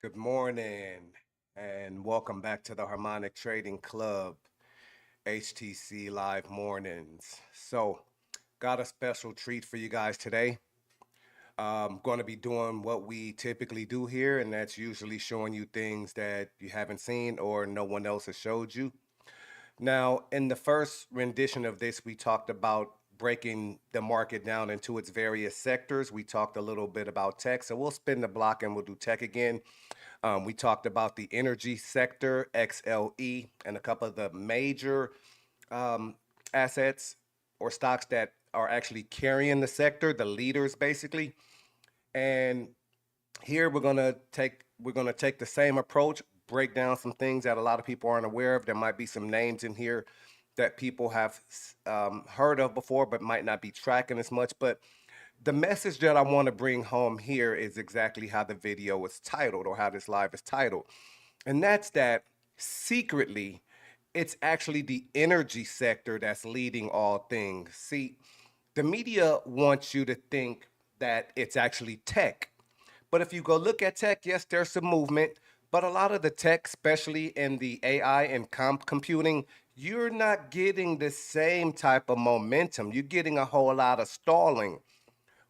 Good morning and welcome back to the Harmonic Trading Club HTC Live Mornings. Got a special treat for you guys today. Going to be doing what we typically do here, and that's usually showing you things that you haven't seen or no one else has showed you. Now, in the first rendition of this, we talked about breaking the market down into its various sectors. We talked a little bit about tech, so we'll spin the block and we'll do tech again. We talked about the energy sector, XLE, and a couple of the major um, assets or stocks that are actually carrying the sector, the leaders basically. And here we're gonna take the same approach, break down some things that a lot of people aren't aware of. There might be some names in here that people have heard of before, but might not be tracking as much. But the message that I want to bring home here is exactly how the video is titled or how this live is titled. And that's that secretly, it's actually the energy sector that's leading all things. See, the media wants you to think that it's actually tech. But if you go look at tech, yes, there's some movement, but a lot of the tech, especially in the AI and computing, you're not getting the same type of momentum. You're getting a whole lot of stalling.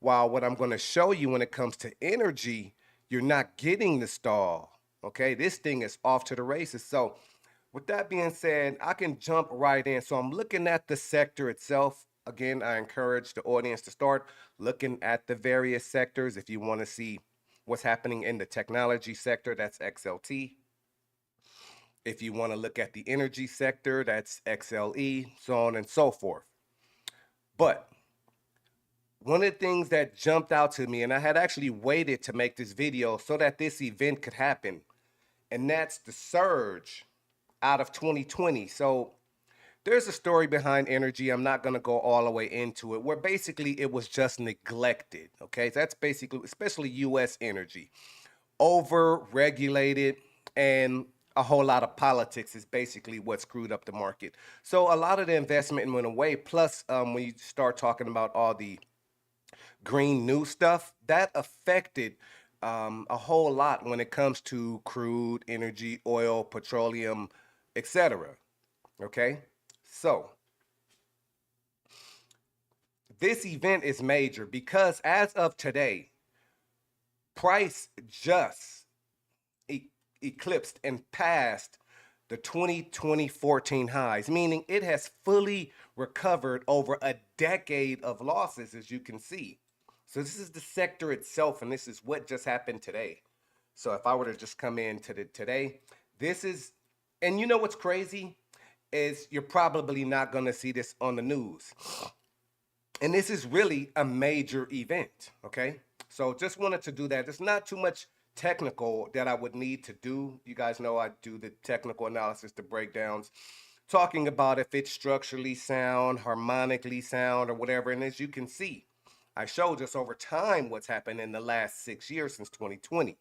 While what I'm going to show you when it comes to energy, you're not getting the stall. Okay, this thing is off to the races. So, with that being said, I can jump right in. So, I'm looking at the sector itself. Again, I encourage the audience to start looking at the various sectors. If you want to see what's happening in the technology sector, that's XLT. If you want to look at the energy sector, that's XLE, so on and so forth. But one of the things that jumped out to me, and I had actually waited to make this video so that this event could happen, and that's the surge out of 2020. So there's a story behind energy. I'm not going to go all the way into it, where basically it was just neglected. Okay, so that's basically, especially US energy, over regulated, and a whole lot of politics is basically what screwed up the market. So a lot of the investment went away. Plus, when you start talking about all the green new stuff, that affected a whole lot when it comes to crude, energy, oil, petroleum, etc. Okay? So, this event is major because as of today, price just e- eclipsed and passed the 2014 highs, meaning it has fully recovered over a decade of losses, as you can see. So this is the sector itself, and this is what just happened today. So if I were to just come in to the today, this is, and you know what's crazy is you're probably not going to see this on the news. And this is really a major event, okay? So just wanted to do that. There's not too much technical that I would need to do. You guys know I do the technical analysis, the breakdowns, talking about if it's structurally sound, harmonically sound, or whatever. And as you can see, I showed just over time what's happened in the last 6 years since 2020.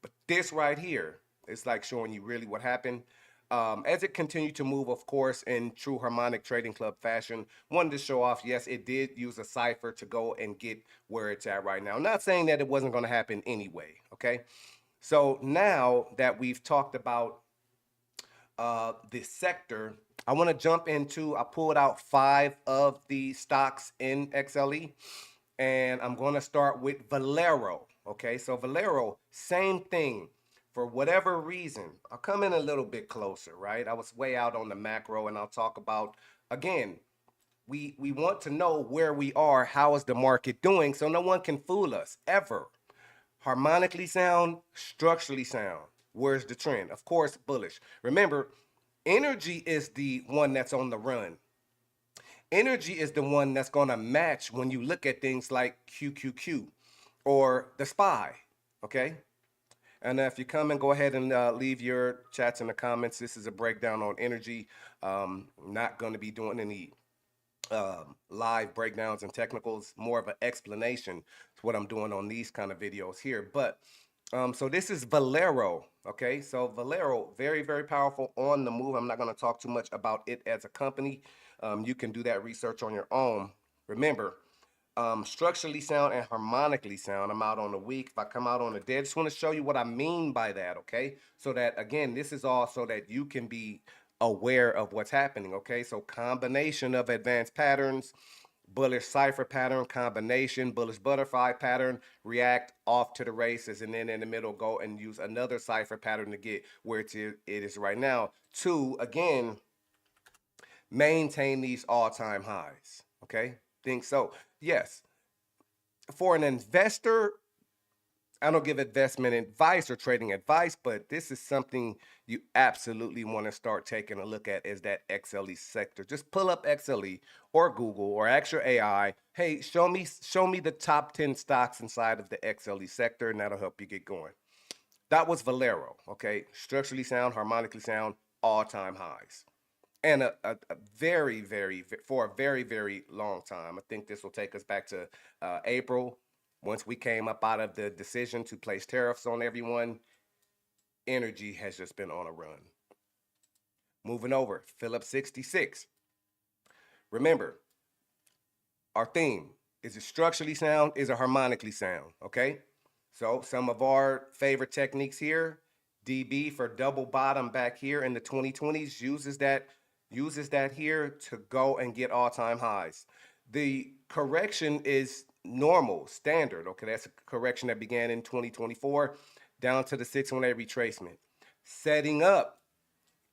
But this right here is like showing you really what happened. As it continued to move, of course, in true Harmonic Trading Club fashion, wanted to show off, yes, it did use a cipher to go and get where it's at right now. I'm not saying that it wasn't going to happen anyway, okay? So now that we've talked about this sector, I want to jump into, I pulled out 5 of the stocks in XLE, and I'm going to start with Valero. Okay, so Valero, same thing. For whatever reason, I'll come in a little bit closer, right? I was way out on the macro, and I'll talk about, again, we want to know where we are, how is the market doing, so no one can fool us ever. Harmonically sound, structurally sound. Where's the trend? Of course, bullish. Remember, energy is the one that's on the run. Energy is the one that's going to match when you look at things like QQQ or the SPY. Okay. And if you come and go ahead and leave your chats in the comments, this is a breakdown on energy. Not going to be doing any live breakdowns and technicals, more of an explanation to what I'm doing on these kind of videos here. But so this is Valero. Okay, so Valero, very, very powerful on the move. I'm not going to talk too much about it as a company. You can do that research on your own. Remember, structurally sound and harmonically sound. I'm out on the week. If I come out on the day, I just want to show you what I mean by that, okay? So that, again, this is all so that you can be aware of what's happening, okay? So combination of advanced patterns, bullish cipher pattern, combination, bullish butterfly pattern, react off to the races, and then in the middle go and use another cipher pattern to get where it is right now. Two, again, maintain these all-time highs, okay? Think so. Yes, for an investor, I don't give investment advice or trading advice, but this is something you absolutely want to start taking a look at is that XLE sector. Just pull up XLE or Google or ask your AI, hey, show me the top 10 stocks inside of the XLE sector, and that'll help you get going. That was Valero, okay? Structurally sound, harmonically sound, all-time highs. And a very, for a very, very long time. I think this will take us back to April. Once we came up out of the decision to place tariffs on everyone, energy has just been on a run. Moving over, Phillips 66. Remember, our theme is it structurally sound, is it harmonically sound, okay? So some of our favorite techniques here, DB for double bottom back here in the 2020s uses that here to go and get all-time highs. The correction is normal, standard, okay? That's a correction that began in 2024 down to the 618 retracement. Setting up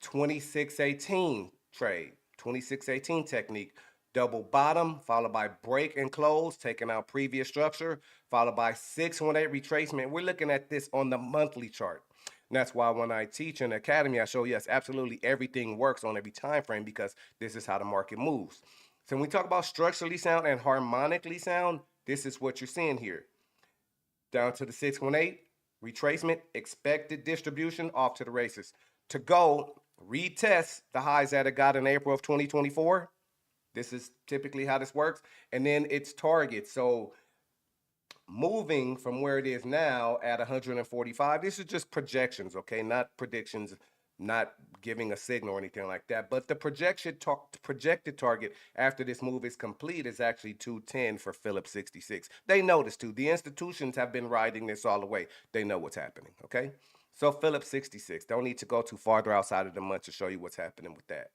2618 trade, 2618 technique, double bottom followed by break and close, taking out previous structure, followed by 618 retracement. We're looking at this on the monthly chart. And that's why when I teach in the academy, I show, yes, absolutely everything works on every time frame because this is how the market moves. So when we talk about structurally sound and harmonically sound, this is what you're seeing here. Down to the 618, retracement, expected distribution, off to the races. To go retest the highs that it got in April of 2024. This is typically how this works. And then its target. So moving from where it is now at 145, this is just projections, okay? Not predictions, not giving a signal or anything like that. But the projected target after this move is complete is actually 210 for Phillips 66. They know this too. The institutions have been riding this all the way. They know what's happening, okay? So Phillips 66, don't need to go too farther outside of the month to show you what's happening with that.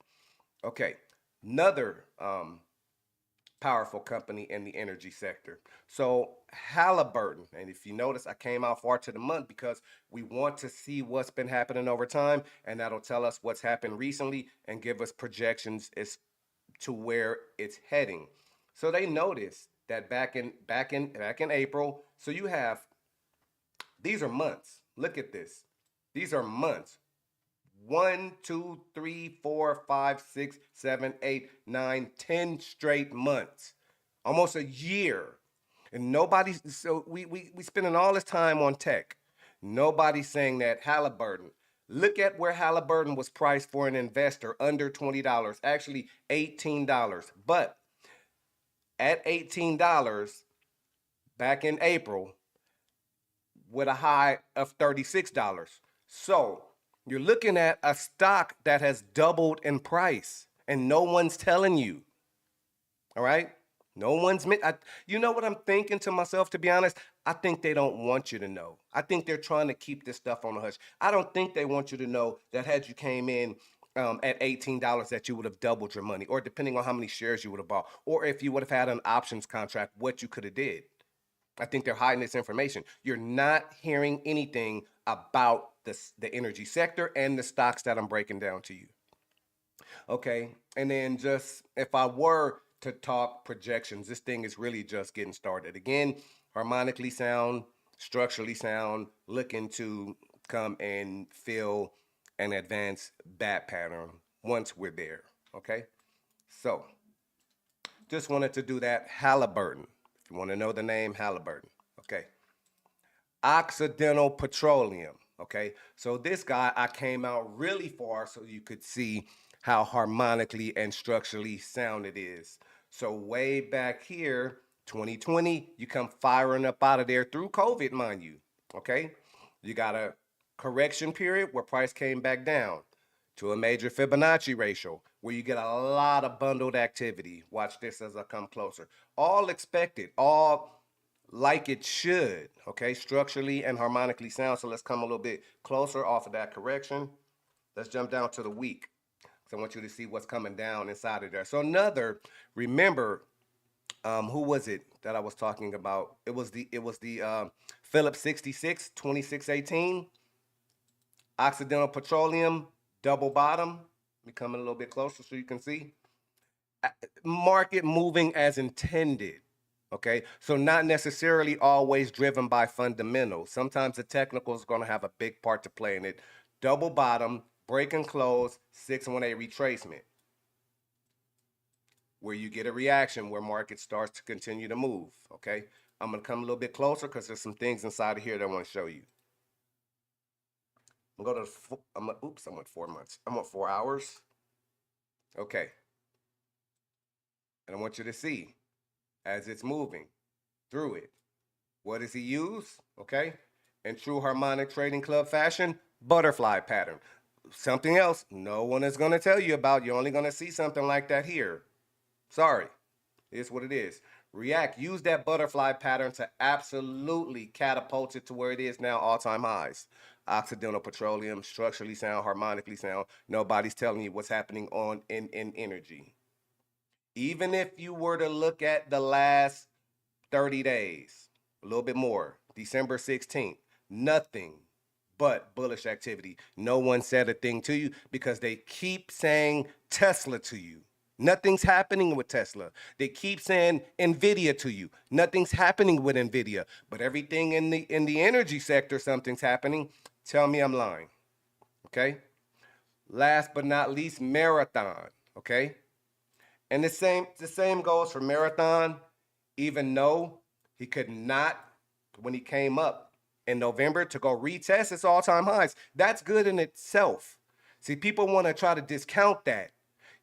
Okay, another powerful company in the energy sector. So Halliburton, and if you notice, I came out far to the month because we want to see what's been happening over time, and that'll tell us what's happened recently and give us projections as to where it's heading. So they noticed that back in April. So you have, these are months. Look at this. These are months. 1, 2, 3, 4, 5, 6, 7, 8, 9, 10 straight months. Almost a year. And nobody's, so we spending all this time on tech. Nobody's saying that Halliburton. Look at where Halliburton was priced for an investor under $20, actually $18. But at $18 back in April with a high of $36. So you're looking at a stock that has doubled in price and no one's telling you. All right? No one's, you know what I'm thinking to myself, to be honest? I think they don't want you to know. I think they're trying to keep this stuff on the hush. I don't think they want you to know that had you came in at $18 that you would have doubled your money, or depending on how many shares you would have bought, or if you would have had an options contract, what you could have did. I think they're hiding this information. You're not hearing anything about the energy sector and the stocks that I'm breaking down to you. Okay, and then just if I were to talk projections, this thing is really just getting started. Again, harmonically sound, structurally sound, looking to come and fill an advanced bat pattern once we're there. Okay, so just wanted to do that. Halliburton. If you want to know the name, Halliburton. Okay. Occidental Petroleum. Okay. So this guy, I came out really far so you could see how harmonically and structurally sound it is. So way back here, 2020, you come firing up out of there through COVID, mind you. Okay. You got a correction period where price came back down. to a major Fibonacci ratio, where you get a lot of bundled activity. Watch this as I come closer. All expected, all like it should, okay? Structurally and harmonically sound. So let's come a little bit closer off of that correction. Let's jump down to the week. So I want you to see what's coming down inside of there. So remember, who was it that I was talking about? It was the Phillips 66, 2618, Occidental Petroleum, double bottom. Let me come in a little bit closer so you can see. Market moving as intended. Okay, so not necessarily always driven by fundamentals. Sometimes the technical is going to have a big part to play in it. Double bottom, break and close, 618 retracement, where you get a reaction where market starts to continue to move. Okay, I'm going to come a little bit closer because there's some things inside of here that I want to show you. I'm going to go to, oops, I went 4 months. I want 4 hours. Okay, and I want you to see as it's moving through it. What does he use? Okay, in true harmonic trading club fashion, butterfly pattern. Something else no one is going to tell you about. You're only going to see something like that here. Sorry, it's what it is. React, use that butterfly pattern to absolutely catapult it to where it is now, all-time highs. Occidental Petroleum, structurally sound, harmonically sound. Nobody's telling you what's happening in energy. Even if you were to look at the last 30 days, a little bit more, December 16th, nothing but bullish activity. No one said a thing to you because they keep saying Tesla to you. Nothing's happening with Tesla. They keep saying Nvidia to you. Nothing's happening with Nvidia. But everything in the energy sector, something's happening. Tell me I'm lying. Okay? Last but not least, Marathon. Okay? And the same goes for Marathon, even though he could not, when he came up in November, to go retest its all-time highs. That's good in itself. See, people want to try to discount that.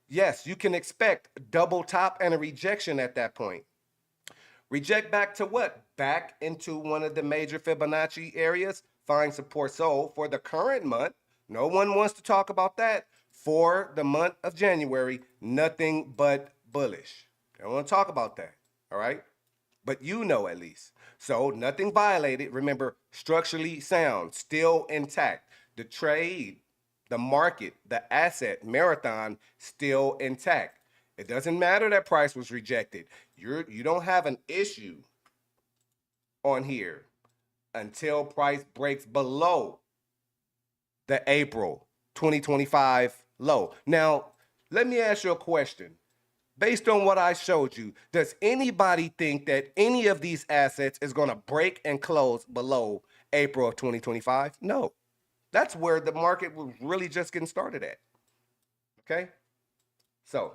Yes, you can expect double top and a rejection at that point. Reject back to what? Back into one of the major Fibonacci areas. Find support. So for the current month, no one wants to talk about that. For the month of January, nothing but bullish. I don't want to talk about that. All right? But you know at least. So nothing violated. Remember, structurally sound, still intact. The trade, the market, the asset, Marathon, still intact. It doesn't matter that price was rejected. You don't have an issue on here until price breaks below the April 2025 low. Now, let me ask you a question. Based on what I showed you, does anybody think that any of these assets is going to break and close below April of 2025? No. That's where the market was really just getting started at. Okay? So,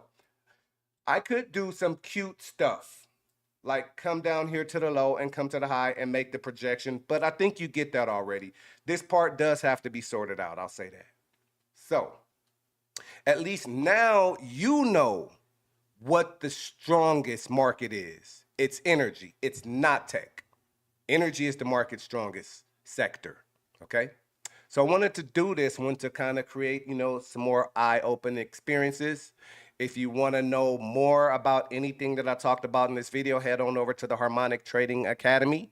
I could do some cute stuff, like come down here to the low and come to the high and make the projection, but I think you get that already. This part does have to be sorted out, I'll say that. So, at least now you know what the strongest market is. It's energy. It's not tech. Energy is the market's strongest sector. Okay? So I wanted to do this one to kind of create, some more eye-opening experiences. If you want to know more about anything that I talked about in this video, head on over to the Harmonic Trading Academy.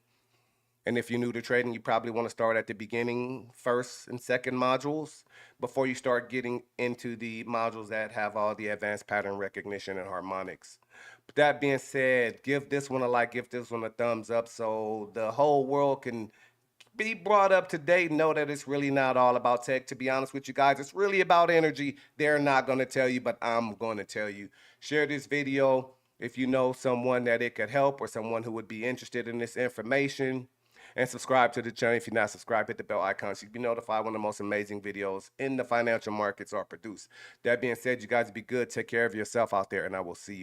And if you're new to trading, you probably want to start at the beginning, first and second modules, before you start getting into the modules that have all the advanced pattern recognition and harmonics. But that being said, give this one a like, give this one a thumbs up so the whole world can be brought up to date and know that it's really not all about tech. To be honest with you guys, it's really about energy. They're not going to tell you, but I'm going to tell you. Share this video if you know someone that it could help or someone who would be interested in this information. And subscribe to the channel. If you're not subscribed, hit the bell icon so you can be notified when the most amazing videos in the financial markets are produced. That being said, you guys be good. Take care of yourself out there, and I will see you.